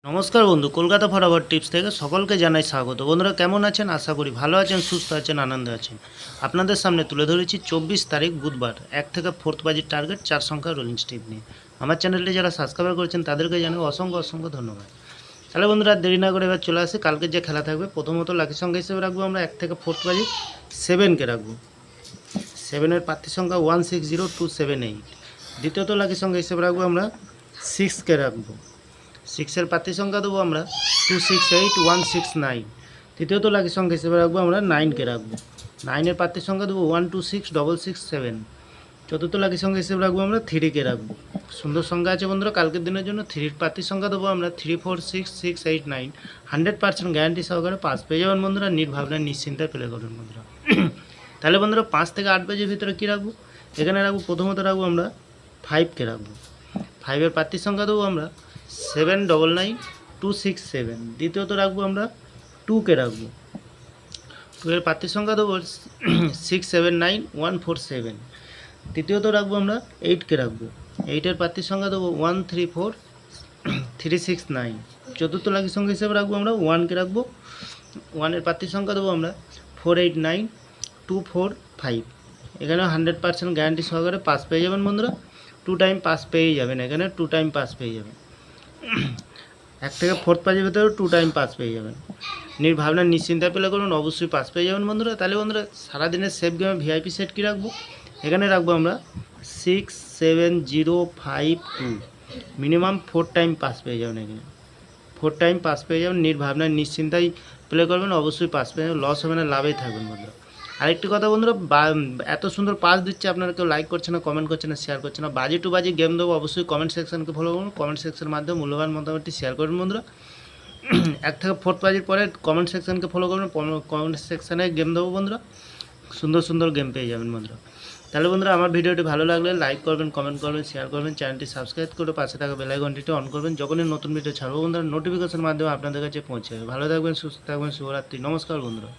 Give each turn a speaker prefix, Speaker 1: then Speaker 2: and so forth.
Speaker 1: নমস্কার বন্ধু, Kolkata forward tips থেকে সকলকে জানাই স্বাগত। বন্ধুরা কেমন আছেন? আশা করি ভালো আছেন, সুস্থ আছেন, আনন্দে আছেন। আপনাদের সামনে তুলে ধরেছি 24 তারিখ বুধবার 1 থেকে 4th বাজির টার্গেট 4 সংখ্যা রোলিং স্টিপ নিয়ে। আমার চ্যানেলটি যারা সাবস্ক্রাইব করেছেন তাদেরকে জানাই অসংখ্য ধন্যবাদ। তাহলে বন্ধুরা দেরি না করে এবার চলে আসে কালকে যে খেলা থাকবে। প্রথমত লাকি সংখ্যা হিসেবে রাখবো আমরা 1 থেকে 4th বাজি 7কে রাখবো। 7-এর প্রার্থী সংখ্যা 160278। দ্বিতীয়ত লাকি সংখ্যা হিসেবে রাখবো আমরা 6কে রাখবো। 6-এর প্রার্থী সংখ্যা দেবো আমরা 268169। তৃতীয়ত লাকি সংখ্যা হিসেবে রাখবো আমরা 9কে রাখবো। 9-এর প্রার্থী সংখ্যা দেবো 126667। চতুর্থ লাকি সংখ্যা হিসেবে রাখবো আমরা 3কে রাখবো। সুন্দর সংখ্যা আছে বন্ধুরা কালকের দিনের জন্য। 3-র প্রার্থী সংখ্যা দেবো আমরা 346689। 100% গ্যারান্টি সহকারে পাস পেয়ে যাবেন বন্ধুরা। নির্ভাবনা নিশ্চিন্তায় প্লে করবেন বন্ধুরা। তাহলে বন্ধুরা 5 থেকে 8 বাজের ভিতরে কী রাখবো? এখানে রাখবো প্রথমত রাখবো আমরা 5কে রাখবো। 5-এর প্রার্থী সংখ্যা দেবো আমরা 799267। দ্বিতীয়ত রাখবো আমরা 2কে রাখবো। 2-এর প্রার্থী সংখ্যা দেবো 679147। তৃতীয়ত রাখবো আমরা 8কে রাখবো। 8-এর প্রার্থী সংখ্যা দেবো 134369। চতুর্থ লাকি সংখ্যা হিসেবে রাখবো আমরা 1কে রাখবো। 1-এর প্রার্থী সংখ্যা দেবো আমরা 489245। এখানে 100% গ্যারান্টি সহকারে পাস পেয়ে যাবেন বন্ধুরা। 2 টাইম পাস পেয়ে যাবেন, এখানে 2 টাইম পাস পেয়ে যাবেন। 1 থেকে 4th বাজির ভিতরে 2 টাইম পাস পেয়ে যাবেন। নির্ভাবনা নিশ্চিন্তায় প্লে করুন, অবশ্যই পাস পেয়ে যাবেন বন্ধুরা। তাহলে বন্ধুরা সারাদিনের সেফ গেমে ভিআইপি সেট কী রাখবো? এখানে রাখবো আমরা 67052। মিনিমাম 4 টাইম পাস পেয়ে যাবেন। এখানে 4 টাইম পাস পেয়ে যাবেন। নির্ভাবনা নিশ্চিন্তায় প্লে করবেন, অবশ্যই পাস পেয়ে যাবেন। লস হবে না, লাভেই থাকবেন বন্ধুরা। আরেকটি কথা বন্ধুরা, এত সুন্দর পাস দিচ্ছে, আপনারা কেউ লাইক করছে না, কমেন্ট করছে না, শেয়ার করছে না। বাজি টু বাজি গেম দেবো, অবশ্যই কমেন্ট সেকশনকে ফলো করুন। কমেন্ট সেকশনের মাধ্যমে মূল্যবান মতামতটি শেয়ার করুন বন্ধুরা। 1 থেকে 4th বাজির পরে কমেন্ট সেকশনকে ফলো করবেন। কমেন্ট সেকশানে গেম দেবো বন্ধুরা, সুন্দর গেম পেয়ে যাবেন বন্ধুরা। তাহলে বন্ধুরা আমার ভিডিওটি ভালো লাগলে লাইক করবেন, কমেন্ট করবেন, শেয়ার করবেন, চ্যানেলটি সাবস্ক্রাইব করে পাশে থাকা বেল আইকনটিতে অন করবেন। যখনই নতুন ভিডিও ছাড়বো বন্ধুরা নোটিফিকেশনের মাধ্যমে আপনাদের কাছে পৌঁছে যাবে। ভালো থাকবেন, সুস্থ থাকবেন, শুভরাত্রি। নমস্কার বন্ধুরা।